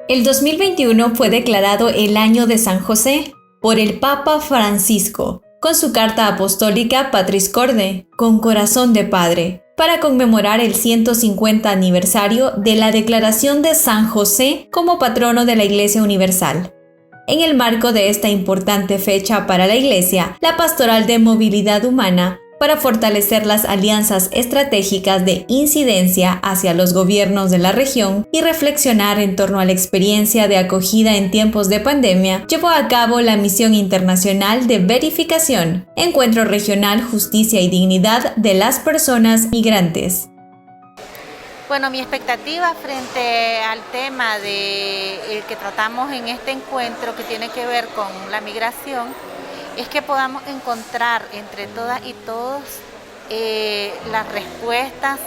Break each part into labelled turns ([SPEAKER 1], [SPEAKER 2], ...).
[SPEAKER 1] El 2021 fue declarado el Año de San José por el Papa Francisco, con su carta apostólica Patris Corde, con corazón de padre, para conmemorar el 150 aniversario de la declaración de San José como patrono de la Iglesia Universal. En el marco de esta importante fecha para la Iglesia, la Pastoral de Movilidad Humana, para fortalecer las alianzas estratégicas de incidencia hacia los gobiernos de la región y reflexionar en torno a la experiencia de acogida en tiempos de pandemia, llevó a cabo la Misión Internacional de Verificación, Encuentro Regional Justicia y Dignidad de las Personas Migrantes.
[SPEAKER 2] Bueno, mi expectativa frente al tema el que tratamos en este encuentro que tiene que ver con la migración es que podamos encontrar entre todas y todos las respuestas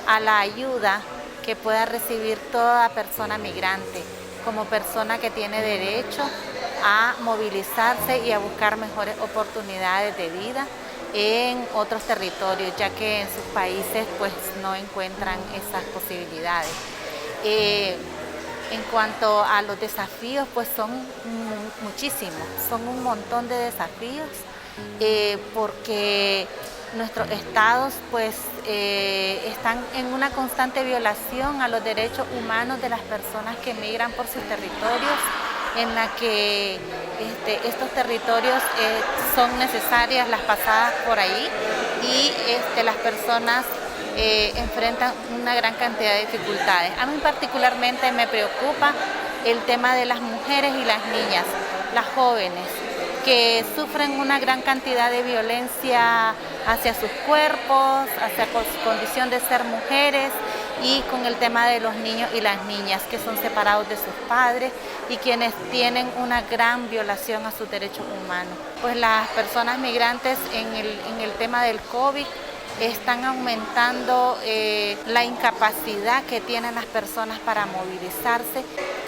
[SPEAKER 2] a la ayuda que pueda recibir toda persona migrante, como persona que tiene derecho a movilizarse y a buscar mejores oportunidades de vida en otros territorios, ya que en sus países pues no encuentran esas posibilidades. En cuanto a los desafíos, pues son muchísimos, son un montón de desafíos, porque nuestros estados pues están en una constante violación a los derechos humanos de las personas que migran por sus territorios, en la que estos territorios son necesarias las pasadas por ahí y las personas enfrentan una gran cantidad de dificultades. A mí particularmente me preocupa el tema de las mujeres y las niñas, las jóvenes, que sufren una gran cantidad de violencia hacia sus cuerpos, hacia su condición de ser mujeres, y con el tema de los niños y las niñas que son separados de sus padres y quienes tienen una gran violación a sus derechos humanos. Pues las personas migrantes en el tema del COVID están aumentando la incapacidad que tienen las personas para movilizarse.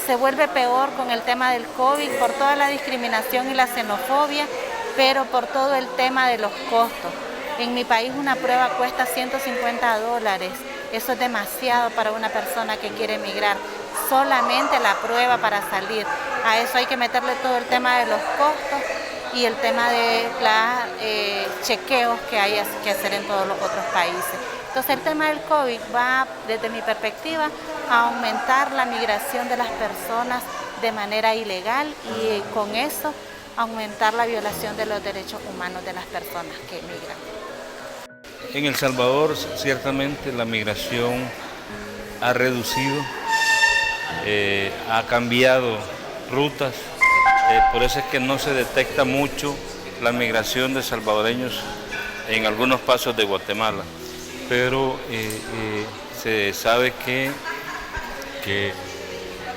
[SPEAKER 2] Se vuelve peor con el tema del COVID por toda la discriminación y la xenofobia, pero por todo el tema de los costos. En mi país una prueba cuesta $150. Eso es demasiado para una persona que quiere emigrar. Solamente la prueba para salir. A eso hay que meterle todo el tema de los costos y el tema de los chequeos que hay que hacer en todos los otros países. Entonces el tema del COVID va, desde mi perspectiva, a aumentar la migración de las personas de manera ilegal y con eso aumentar la violación de los derechos humanos de las personas que emigran.
[SPEAKER 3] En El Salvador ciertamente la migración ha reducido, ha cambiado rutas, por eso es que no se detecta mucho la migración de salvadoreños en algunos pasos de Guatemala, pero se sabe que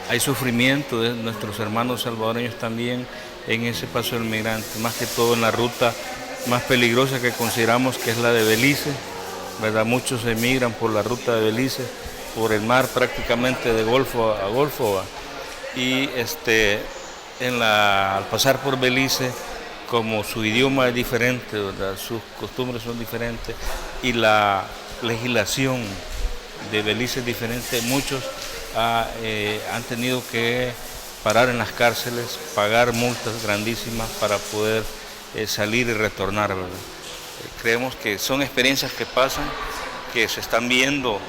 [SPEAKER 3] hay sufrimiento de nuestros hermanos salvadoreños también en ese paso del migrante, más que todo en la ruta más peligrosa que consideramos que es la de Belice, ¿verdad? Muchos emigran por la ruta de Belice, por el mar prácticamente de Golfo a Golfo, y al pasar por Belice, como su idioma es diferente, ¿verdad? Sus costumbres son diferentes y la legislación de Belice es diferente, muchos han tenido que parar en las cárceles, pagar multas grandísimas para poder salir y retornar, ¿verdad? Creemos que son experiencias que pasan, que se están viendo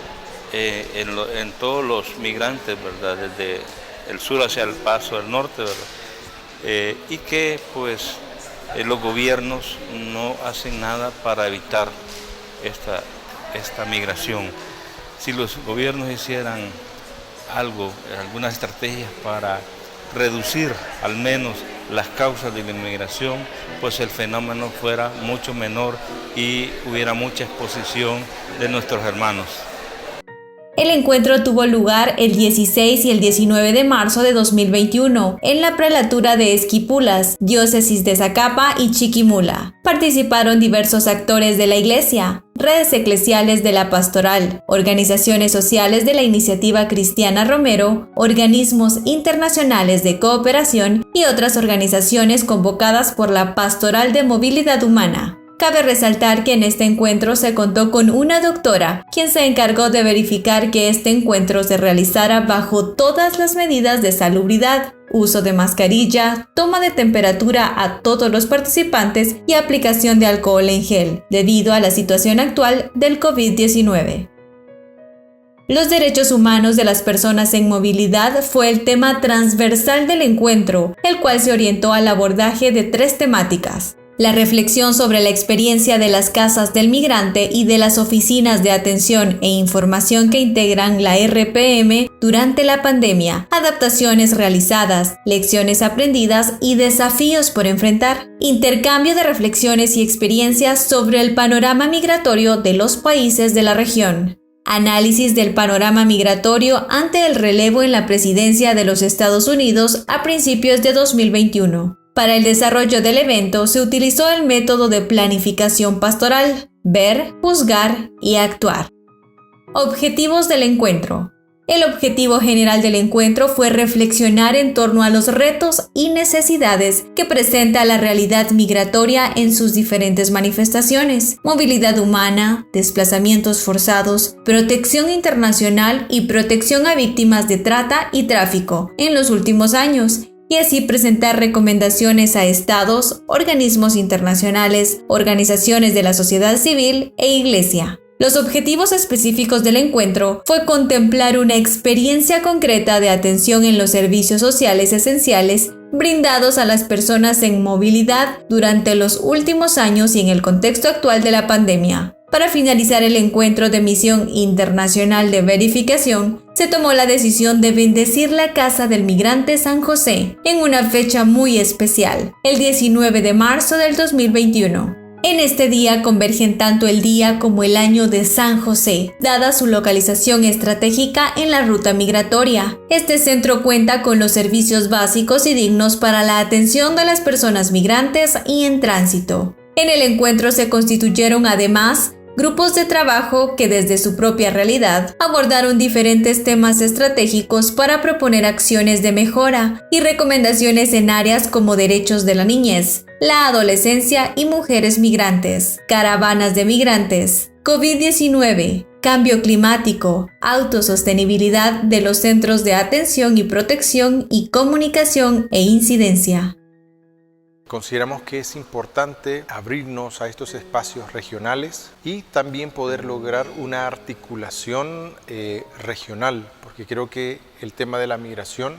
[SPEAKER 3] en todos los migrantes, ¿verdad? Desde el sur hacia el paso del norte, ¿verdad? Y que pues los gobiernos no hacen nada para evitar esta migración. Si los gobiernos hicieran algo, algunas estrategias para reducir al menos las causas de la inmigración, pues el fenómeno fuera mucho menor y hubiera mucha exposición de nuestros hermanos.
[SPEAKER 1] El encuentro tuvo lugar el 16 y el 19 de marzo de 2021 en la prelatura de Esquipulas, diócesis de Zacapa y Chiquimula. Participaron diversos actores de la Iglesia, redes eclesiales de la Pastoral, organizaciones sociales de la Iniciativa Cristiana Romero, organismos internacionales de cooperación y otras organizaciones convocadas por la Pastoral de Movilidad Humana. Cabe resaltar que en este encuentro se contó con una doctora, quien se encargó de verificar que este encuentro se realizara bajo todas las medidas de salubridad, uso de mascarilla, toma de temperatura a todos los participantes y aplicación de alcohol en gel, debido a la situación actual del COVID-19. Los derechos humanos de las personas en movilidad fue el tema transversal del encuentro, el cual se orientó al abordaje de 3 temáticas. La reflexión sobre la experiencia de las casas del migrante y de las oficinas de atención e información que integran la RPM durante la pandemia, adaptaciones realizadas, lecciones aprendidas y desafíos por enfrentar, intercambio de reflexiones y experiencias sobre el panorama migratorio de los países de la región. Análisis del panorama migratorio ante el relevo en la presidencia de los Estados Unidos a principios de 2021. Para el desarrollo del evento se utilizó el método de planificación pastoral, ver, juzgar y actuar. Objetivos del encuentro. El objetivo general del encuentro fue reflexionar en torno a los retos y necesidades que presenta la realidad migratoria en sus diferentes manifestaciones: movilidad humana, desplazamientos forzados, protección internacional y protección a víctimas de trata y tráfico en los últimos años, y así presentar recomendaciones a estados, organismos internacionales, organizaciones de la sociedad civil e iglesia. Los objetivos específicos del encuentro fue contemplar una experiencia concreta de atención en los servicios sociales esenciales brindados a las personas en movilidad durante los últimos años y en el contexto actual de la pandemia. Para finalizar el encuentro de Misión Internacional de Verificación, se tomó la decisión de bendecir la Casa del Migrante San José en una fecha muy especial, el 19 de marzo del 2021. En este día convergen tanto el día como el año de San José, dada su localización estratégica en la ruta migratoria. Este centro cuenta con los servicios básicos y dignos para la atención de las personas migrantes y en tránsito. En el encuentro se constituyeron además grupos de trabajo que desde su propia realidad abordaron diferentes temas estratégicos para proponer acciones de mejora y recomendaciones en áreas como derechos de la niñez, la adolescencia y mujeres migrantes, caravanas de migrantes, COVID-19, cambio climático, autosostenibilidad de los centros de atención y protección y comunicación e incidencia.
[SPEAKER 4] Consideramos que es importante abrirnos a estos espacios regionales y también poder lograr una articulación regional, porque creo que el tema de la migración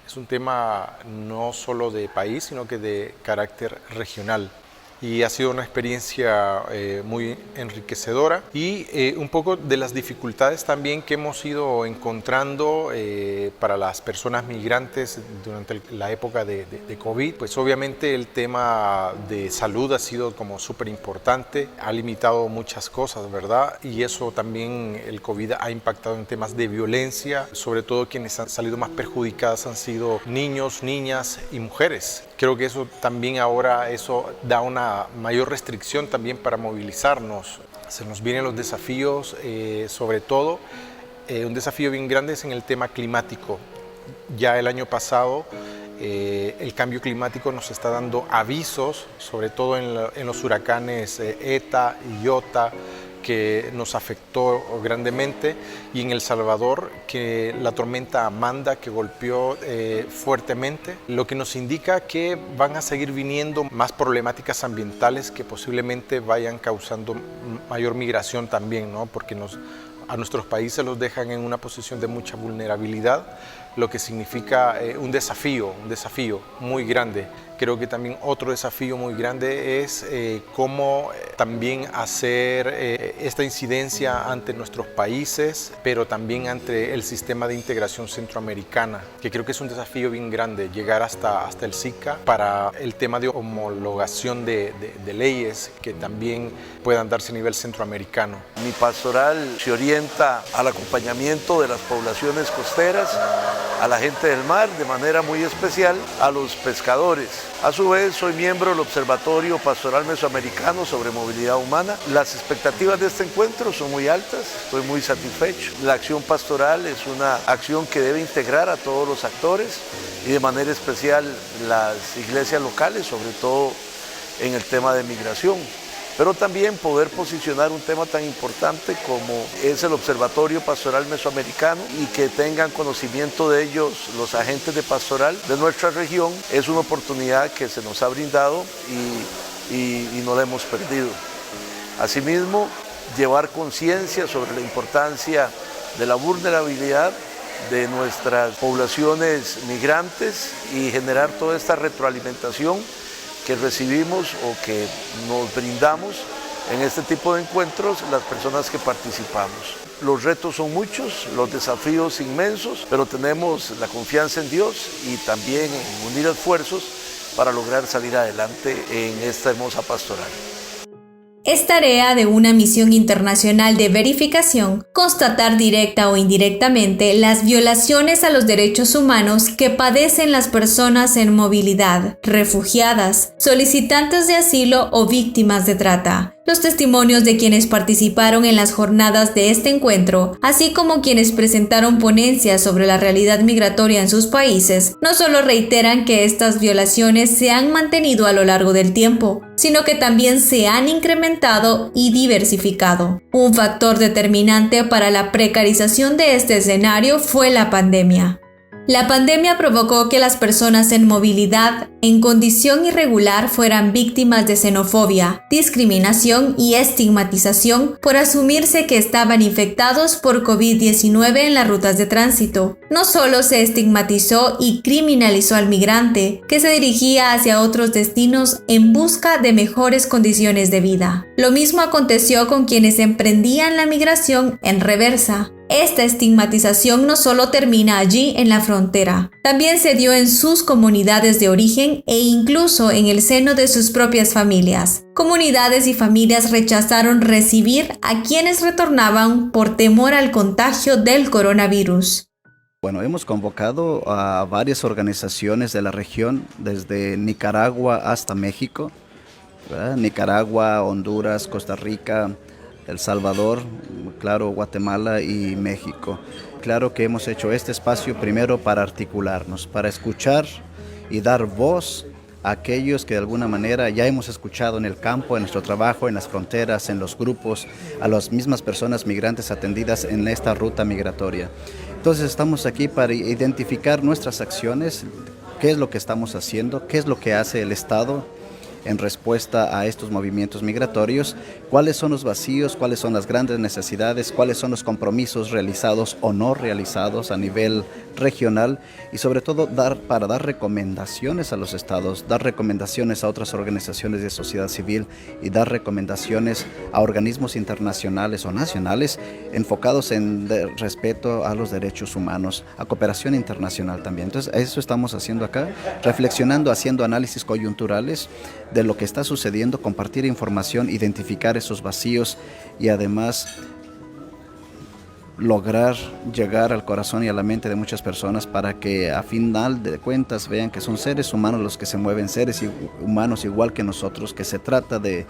[SPEAKER 4] es un tema no solo de país, sino que de carácter regional. Y ha sido una experiencia muy enriquecedora y un poco de las dificultades también que hemos ido encontrando para las personas migrantes durante la época de COVID. Pues obviamente el tema de salud ha sido como súper importante, ha limitado muchas cosas, ¿verdad? Y eso también el COVID ha impactado en temas de violencia, sobre todo quienes han salido más perjudicadas han sido niños, niñas y mujeres. Creo que eso también ahora da una mayor restricción también para movilizarnos. Se nos vienen los desafíos, sobre todo un desafío bien grande es en el tema climático. Ya el año pasado el cambio climático nos está dando avisos, sobre todo en los huracanes ETA y IOTA, que nos afectó grandemente, y en El Salvador que la tormenta Amanda que golpeó fuertemente, lo que nos indica que van a seguir viniendo más problemáticas ambientales que posiblemente vayan causando mayor migración también, ¿no? Porque a nuestros países los dejan en una posición de mucha vulnerabilidad, lo que significa un desafío muy grande. Creo que también otro desafío muy grande es cómo también hacer esta incidencia ante nuestros países, pero también ante el sistema de integración centroamericana, que creo que es un desafío bien grande, llegar hasta el SICA para el tema de homologación de leyes que también puedan darse a nivel centroamericano.
[SPEAKER 5] Mi pastoral se orienta al acompañamiento de las poblaciones costeras, a la gente del mar, de manera muy especial a los pescadores. A su vez, soy miembro del Observatorio Pastoral Mesoamericano sobre Movilidad Humana. Las expectativas de este encuentro son muy altas, estoy muy satisfecho. La acción pastoral es una acción que debe integrar a todos los actores y de manera especial las iglesias locales, sobre todo en el tema de migración. pero también poder posicionar un tema tan importante como es el Observatorio Pastoral Mesoamericano y que tengan conocimiento de ellos los agentes de pastoral de nuestra región. Es una oportunidad que se nos ha brindado y no la hemos perdido. Asimismo, llevar conciencia sobre la importancia de la vulnerabilidad de nuestras poblaciones migrantes y generar toda esta retroalimentación que recibimos o que nos brindamos en este tipo de encuentros las personas que participamos. Los retos son muchos, los desafíos inmensos, pero tenemos la confianza en Dios y también en unir esfuerzos para lograr salir adelante en esta hermosa pastoral.
[SPEAKER 1] Es tarea de una misión internacional de verificación constatar directa o indirectamente las violaciones a los derechos humanos que padecen las personas en movilidad, refugiadas, solicitantes de asilo o víctimas de trata. Los testimonios de quienes participaron en las jornadas de este encuentro, así como quienes presentaron ponencias sobre la realidad migratoria en sus países, no solo reiteran que estas violaciones se han mantenido a lo largo del tiempo, sino que también se han incrementado y diversificado. Un factor determinante para la precarización de este escenario fue la pandemia. La pandemia provocó que las personas en movilidad, en condición irregular, fueran víctimas de xenofobia, discriminación y estigmatización por asumirse que estaban infectados por COVID-19 en las rutas de tránsito. No solo se estigmatizó y criminalizó al migrante, que se dirigía hacia otros destinos en busca de mejores condiciones de vida. Lo mismo aconteció con quienes emprendían la migración en reversa. Esta estigmatización no solo termina allí en la frontera, también se dio en sus comunidades de origen e incluso en el seno de sus propias familias. Comunidades y familias rechazaron recibir a quienes retornaban por temor al contagio del coronavirus.
[SPEAKER 6] Bueno, hemos convocado a varias organizaciones de la región, desde Nicaragua hasta México, ¿verdad? Nicaragua, Honduras, Costa Rica, El Salvador, claro, Guatemala y México. Claro que hemos hecho este espacio primero para articularnos, para escuchar y dar voz a aquellos que de alguna manera ya hemos escuchado en el campo, en nuestro trabajo, en las fronteras, en los grupos, a las mismas personas migrantes atendidas en esta ruta migratoria. Entonces estamos aquí para identificar nuestras acciones, qué es lo que estamos haciendo, qué es lo que hace el Estado en respuesta a estos movimientos migratorios, cuáles son los vacíos, cuáles son las grandes necesidades, cuáles son los compromisos realizados o no realizados a nivel regional y sobre todo para dar recomendaciones a los estados, dar recomendaciones a otras organizaciones de sociedad civil y dar recomendaciones a organismos internacionales o nacionales enfocados en respeto a los derechos humanos, a cooperación internacional también. Entonces eso estamos haciendo acá, reflexionando, haciendo análisis coyunturales de lo que está sucediendo, compartir información, identificar esos vacíos y además lograr llegar al corazón y a la mente de muchas personas para que a final de cuentas vean que son seres humanos los que se mueven, seres humanos igual que nosotros, que se trata de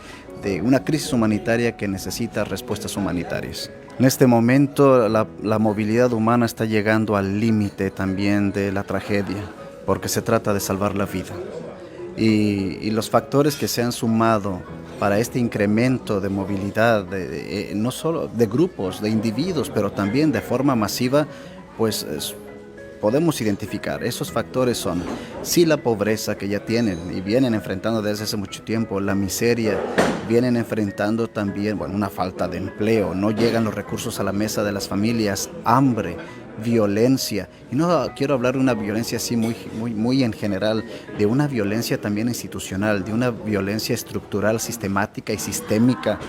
[SPEAKER 6] una crisis humanitaria que necesita respuestas humanitarias. En este momento la movilidad humana está llegando al límite también de la tragedia, porque se trata de salvar la vida. Y los factores que se han sumado para este incremento de movilidad, no solo de grupos, de individuos, pero también de forma masiva, pues podemos identificar. Esos factores son, sí, la pobreza que ya tienen y vienen enfrentando desde hace mucho tiempo, la miseria, vienen enfrentando también, una falta de empleo, no llegan los recursos a la mesa de las familias, hambre, violencia, y no quiero hablar de una violencia así muy en general, de una violencia también institucional, de una violencia estructural, sistemática y sistémica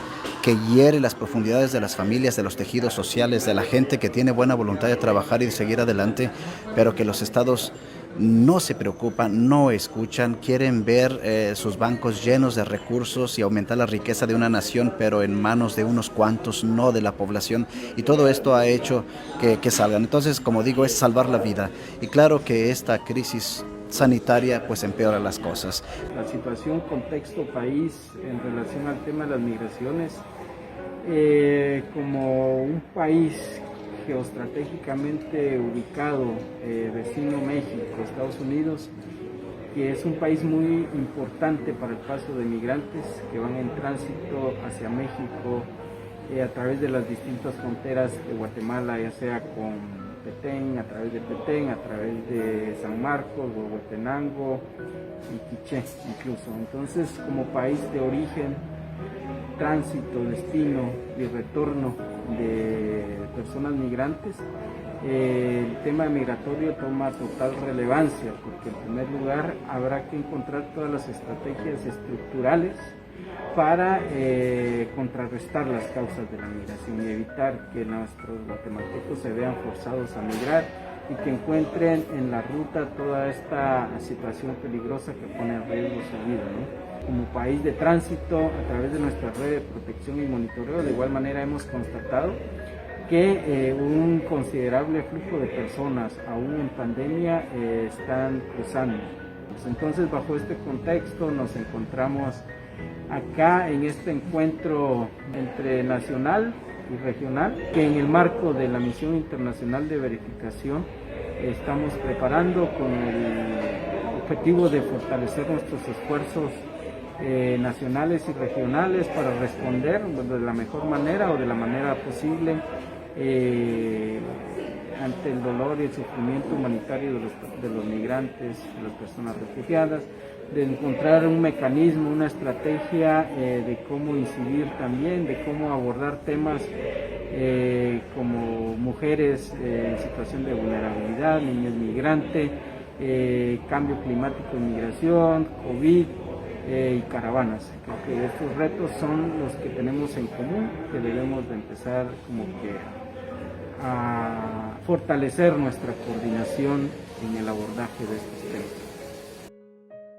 [SPEAKER 6] que hiere las profundidades de las familias, de los tejidos sociales, de la gente que tiene buena voluntad de trabajar y de seguir adelante, pero que los estados no se preocupan, no escuchan, quieren ver sus bancos llenos de recursos y aumentar la riqueza de una nación, pero en manos de unos cuantos, no de la población, y todo esto ha hecho que salgan. Entonces, como digo, es salvar la vida, y claro que esta crisis sanitaria pues empeora las cosas.
[SPEAKER 7] La situación, contexto, país en relación al tema de las migraciones, como un país geoestratégicamente ubicado, vecino México, Estados Unidos, que es un país muy importante para el paso de migrantes que van en tránsito hacia México a través de las distintas fronteras de Guatemala, ya sea con Petén, a través de San Marcos, Huehuetenango y Quiché incluso. Entonces, como país de origen, tránsito, destino y retorno de personas migrantes, el tema migratorio toma total relevancia, porque en primer lugar habrá que encontrar todas las estrategias estructurales para contrarrestar las causas de la migración y evitar que nuestros guatemaltecos se vean forzados a migrar y que encuentren en la ruta toda esta situación peligrosa que pone en riesgo su vida, ¿no? Como país de tránsito, a través de nuestra red de protección y monitoreo, de igual manera hemos constatado que un considerable flujo de personas, aún en pandemia, están cruzando. Entonces, bajo este contexto nos encontramos acá en este encuentro entre nacional y regional, que en el marco de la Misión Internacional de Verificación estamos preparando con el objetivo de fortalecer nuestros esfuerzos nacionales y regionales para responder de la mejor manera o de la manera posible ante el dolor y el sufrimiento humanitario de los migrantes, de las personas refugiadas, de encontrar un mecanismo, una estrategia de cómo incidir también, de cómo abordar temas como mujeres en situación de vulnerabilidad, niños migrantes, cambio climático y migración, COVID y caravanas. Creo que estos retos son los que tenemos en común, que debemos de empezar como que a fortalecer nuestra coordinación en el abordaje de estos temas.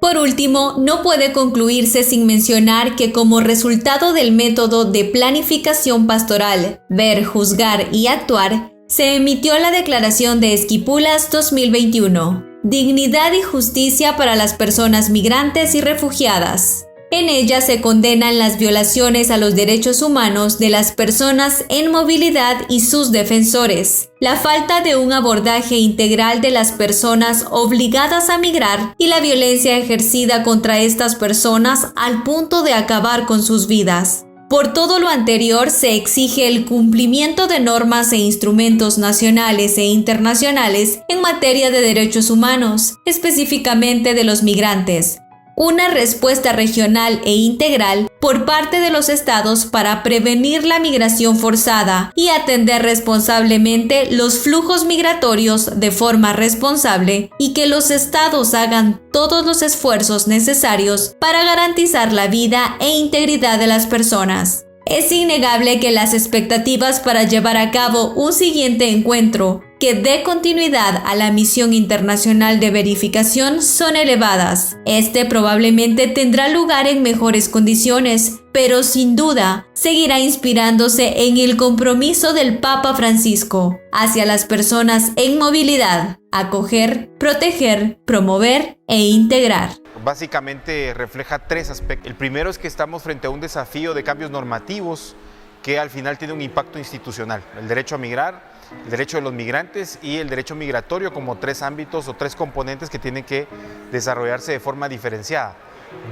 [SPEAKER 1] Por último, no puede concluirse sin mencionar que como resultado del método de planificación pastoral, ver, juzgar y actuar, se emitió la Declaración de Esquipulas 2021, Dignidad y Justicia para las Personas Migrantes y Refugiadas. En ella se condenan las violaciones a los derechos humanos de las personas en movilidad y sus defensores, la falta de un abordaje integral de las personas obligadas a migrar y la violencia ejercida contra estas personas al punto de acabar con sus vidas. Por todo lo anterior, se exige el cumplimiento de normas e instrumentos nacionales e internacionales en materia de derechos humanos, específicamente de los migrantes. Una respuesta regional e integral por parte de los estados para prevenir la migración forzada y atender responsablemente los flujos migratorios de forma responsable, y que los estados hagan todos los esfuerzos necesarios para garantizar la vida e integridad de las personas. Es innegable que las expectativas para llevar a cabo un siguiente encuentro que dé continuidad a la misión internacional de verificación son elevadas. Este probablemente tendrá lugar en mejores condiciones, pero sin duda seguirá inspirándose en el compromiso del Papa Francisco hacia las personas en movilidad: acoger, proteger, promover e integrar.
[SPEAKER 8] Básicamente refleja tres aspectos. El primero es que estamos frente a un desafío de cambios normativos que al final tiene un impacto institucional: el derecho a migrar, el derecho de los migrantes y el derecho migratorio, como tres ámbitos o tres componentes que tienen que desarrollarse de forma diferenciada.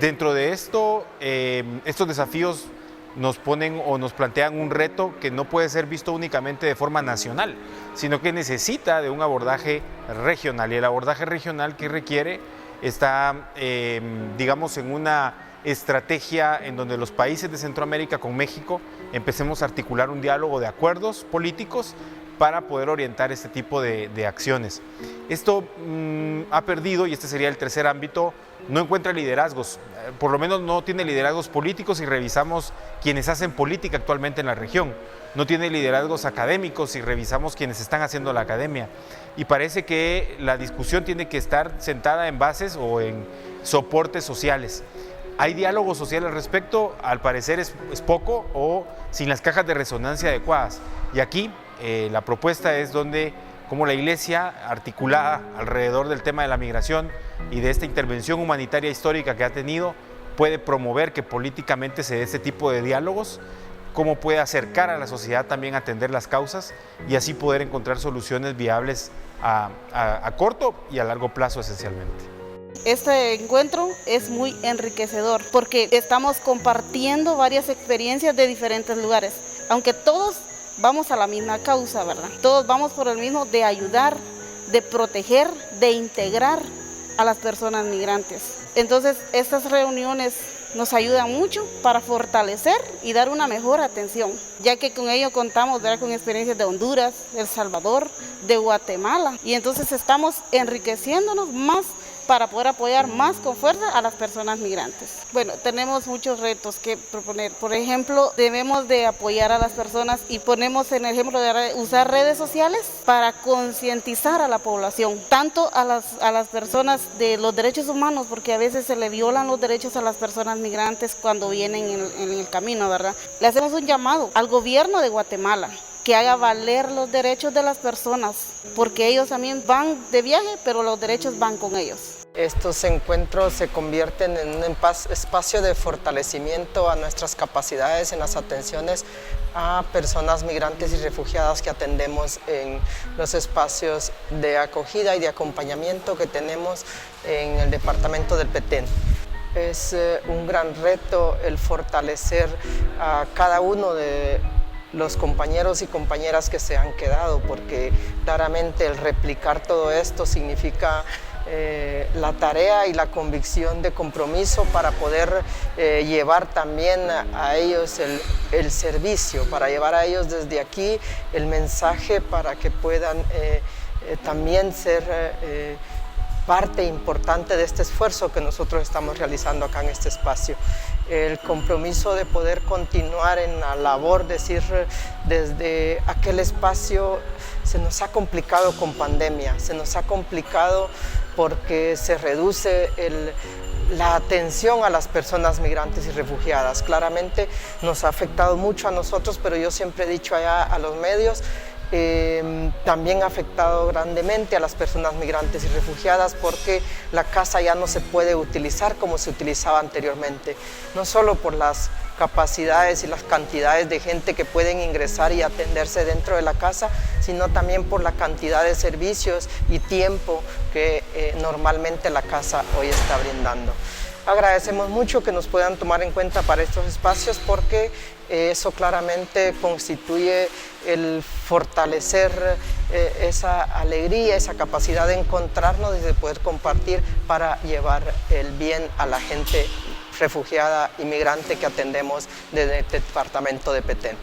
[SPEAKER 8] Dentro de esto, estos desafíos nos ponen o nos plantean un reto que no puede ser visto únicamente de forma nacional, sino que necesita de un abordaje regional, y el abordaje regional que requiere está, digamos, en una estrategia en donde los países de Centroamérica con México empecemos a articular un diálogo de acuerdos políticos para poder orientar este tipo de acciones. Esto ha perdido, y este sería el tercer ámbito, no encuentra liderazgos, por lo menos no tiene liderazgos políticos si revisamos quienes hacen política actualmente en la región. No tiene liderazgos académicos si revisamos quienes están haciendo la academia. Y parece que la discusión tiene que estar sentada en bases o en soportes sociales. ¿Hay diálogo social al respecto? Al parecer es poco, o sin las cajas de resonancia adecuadas. Y aquí la propuesta es donde, como la Iglesia, articulada alrededor del tema de la migración y de esta intervención humanitaria histórica que ha tenido, puede promover que políticamente se dé este tipo de diálogos, cómo puede acercar a la sociedad también a atender las causas y así poder encontrar soluciones viables a corto y a largo plazo esencialmente.
[SPEAKER 9] Este encuentro es muy enriquecedor porque estamos compartiendo varias experiencias de diferentes lugares, aunque todos vamos a la misma causa, ¿verdad? Todos vamos por el mismo de ayudar, de proteger, de integrar a las personas migrantes. Entonces, estas reuniones nos ayudan mucho para fortalecer y dar una mejor atención, ya que con ello contamos, ¿verdad?, con experiencias de Honduras, El Salvador, de Guatemala, y entonces estamos enriqueciéndonos más para poder apoyar más con fuerza a las personas migrantes. Bueno, tenemos muchos retos que proponer. Por ejemplo, debemos de apoyar a las personas y ponemos en el ejemplo de usar redes sociales para concientizar a la población, tanto a las personas de los derechos humanos, porque a veces se le violan los derechos a las personas migrantes cuando vienen en el camino, ¿verdad? Le hacemos un llamado al gobierno de Guatemala que haga valer los derechos de las personas, porque ellos también van de viaje, pero los derechos van con ellos.
[SPEAKER 10] Estos encuentros se convierten en un espacio de fortalecimiento a nuestras capacidades en las atenciones a personas migrantes y refugiadas que atendemos en los espacios de acogida y de acompañamiento que tenemos en el departamento del Petén. Es un gran reto el fortalecer a cada uno de los compañeros y compañeras que se han quedado, porque claramente el replicar todo esto significa la tarea y la convicción de compromiso para poder llevar también a ellos el servicio, para llevar a ellos desde aquí el mensaje para que puedan también ser parte importante de este esfuerzo que nosotros estamos realizando acá en este espacio. El compromiso de poder continuar en la labor, decir, desde aquel espacio se nos ha complicado con pandemia, se nos ha complicado porque se reduce la atención a las personas migrantes y refugiadas. Claramente nos ha afectado mucho a nosotros, pero yo siempre he dicho allá a los medios, también ha afectado grandemente a las personas migrantes y refugiadas porque la casa ya no se puede utilizar como se utilizaba anteriormente, no solo por las capacidades y las cantidades de gente que pueden ingresar y atenderse dentro de la casa, sino también por la cantidad de servicios y tiempo que normalmente la casa hoy está brindando. Agradecemos mucho que nos puedan tomar en cuenta para estos espacios porque eso claramente constituye el fortalecer esa alegría, esa capacidad de encontrarnos y de poder compartir para llevar el bien a la gente refugiada, inmigrante que atendemos desde el departamento de Petén.